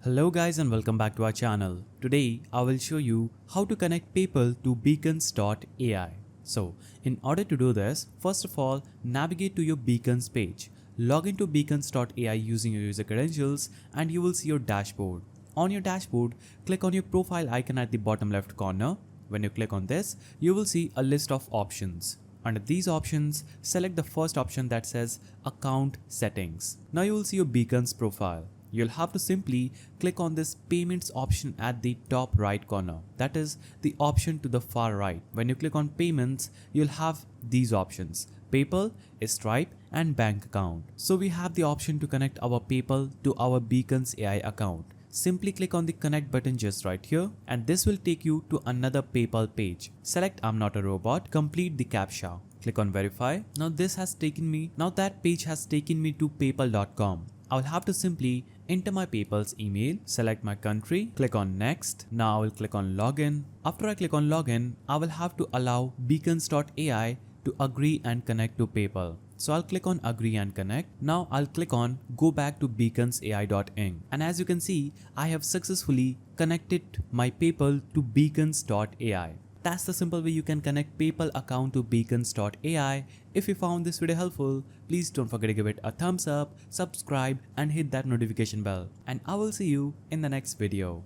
Hello guys and welcome back to our channel. Today I will show you how to connect PayPal to Beacons.ai. So in order to do this, first of all navigate to your Beacons page. Log into Beacons.ai using your user credentials and you will see your dashboard. On your dashboard, click on your profile icon at the bottom left corner. When you click on this, you will see a list of options. Under these options, select the first option that says Account Settings. Now you will see your Beacons profile. You'll have to simply click on this Payments option at the top right corner. That is the option to the far right. When you click on Payments, you'll have these options: PayPal, Stripe, and Bank Account. So we have the option to connect our PayPal to our Beacons AI account. Simply click on the connect button just right here and this will take you to another PayPal page. Select I'm not a robot, complete the CAPTCHA. Click on verify. Now that page has taken me to paypal.com. I'll have to simply enter my PayPal's email, select my country, click on next. Now I will click on login. After I click on login, I will have to allow Beacons.ai to agree and connect to PayPal. So I'll click on agree and connect. Now I'll click on go back to beaconsai.ing. And as you can see, I have successfully connected my PayPal to beacons.ai. That's the simple way you can connect PayPal account to Beacons.ai. If you found this video helpful, please don't forget to give it a thumbs up, subscribe and hit that notification bell. And I will see you in the next video.